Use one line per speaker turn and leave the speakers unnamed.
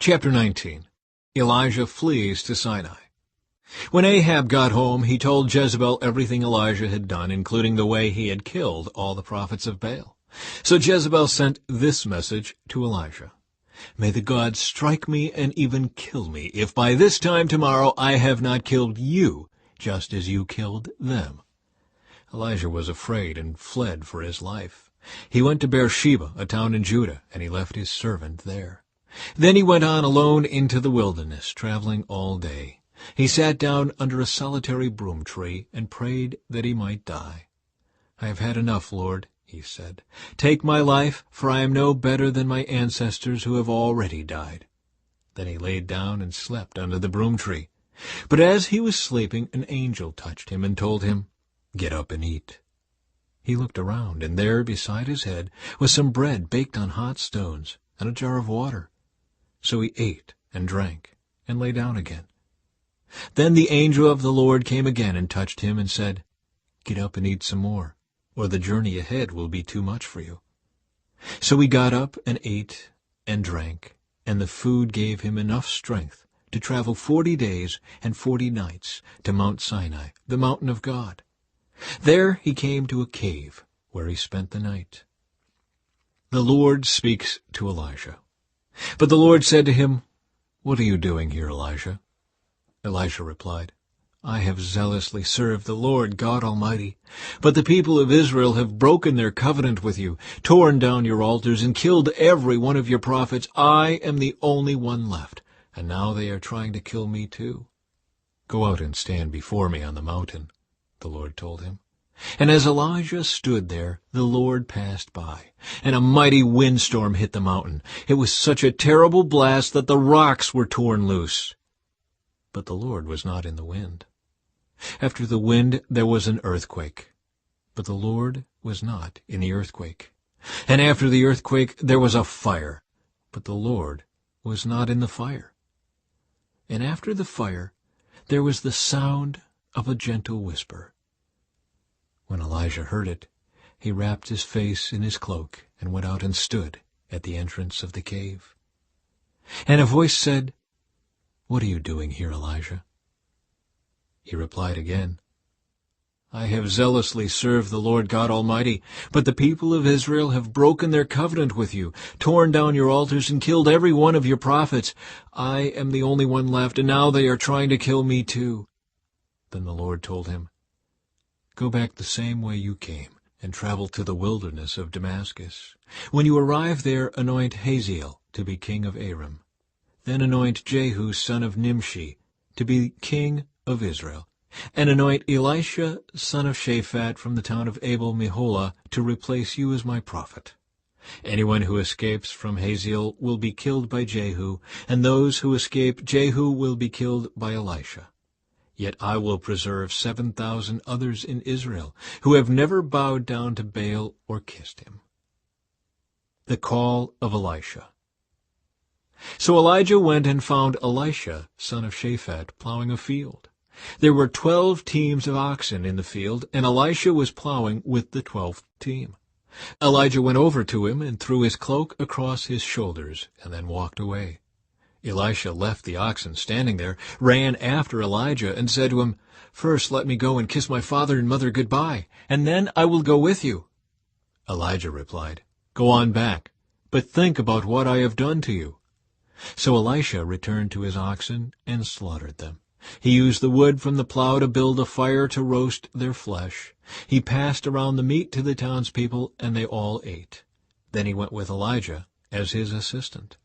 Chapter 19. Elijah flees to Sinai. When Ahab got home, he told Jezebel everything Elijah had done, including the way he had killed all the prophets of Baal. So Jezebel sent this message to Elijah. "May the gods strike me and even kill me, if by this time tomorrow I have not killed you, just as you killed them." Elijah was afraid and fled for his life. He went to Beersheba, a town in Judah, and he left his servant there. Then he went on alone into the wilderness, traveling all day. He sat down under a solitary broom tree and prayed that he might die. "I have had enough, Lord," he said. "Take my life, for I am no better than my ancestors who have already died." Then he laid down and slept under the broom tree. But as he was sleeping, an angel touched him and told him, "Get up and eat." He looked around, and there beside his head was some bread baked on hot stones and a jar of water. So he ate and drank and lay down again. Then the angel of the Lord came again and touched him and said, "Get up and eat some more, or the journey ahead will be too much for you." So he got up and ate and drank, and the food gave him enough strength to travel 40 days and 40 nights to Mount Sinai, the mountain of God. There he came to a cave where he spent the night. The Lord speaks to Elijah. But the Lord said to him, "What are you doing here, Elijah?" Elisha replied, "I have zealously served the Lord God Almighty, but the people of Israel have broken their covenant with you, torn down your altars, and killed every one of your prophets. I am the only one left, and now they are trying to kill me too." "Go out and stand before me on the mountain," the Lord told him. And as Elijah stood there, the Lord passed by, and a mighty windstorm hit the mountain. It was such a terrible blast that the rocks were torn loose. But the Lord was not in the wind. After the wind there was an earthquake, but the Lord was not in the earthquake. And after the earthquake there was a fire, but the Lord was not in the fire. And after the fire there was the sound of a gentle whisper. When Elijah heard it, he wrapped his face in his cloak and went out and stood at the entrance of the cave. And a voice said, "What are you doing here, Elijah?" He replied again, "I have zealously served the Lord God Almighty, but the people of Israel have broken their covenant with you, torn down your altars, and killed every one of your prophets. I am the only one left, and now they are trying to kill me too." Then the Lord told him, "Go back the same way you came, and travel to the wilderness of Damascus. When you arrive there, anoint Hazael to be king of Aram. Then anoint Jehu son of Nimshi to be king of Israel, and anoint Elisha son of Shaphat from the town of Abel-Meholah to replace you as my prophet. Anyone who escapes from Hazael will be killed by Jehu, and those who escape Jehu will be killed by Elisha. Yet I will preserve 7,000 others in Israel who have never bowed down to Baal or kissed him." The call of Elisha. So Elijah went and found Elisha, son of Shaphat, plowing a field. There were 12 teams of oxen in the field, and Elisha was plowing with the 12th team. Elijah went over to him and threw his cloak across his shoulders, and then walked away. Elisha left the oxen standing there, ran after Elijah, and said to him, "First let me go and kiss my father and mother goodbye, and then I will go with you." Elijah replied, "Go on back, but think about what I have done to you." So Elisha returned to his oxen and slaughtered them. He used the wood from the plow to build a fire to roast their flesh. He passed around the meat to the townspeople, and they all ate. Then he went with Elijah as his assistant.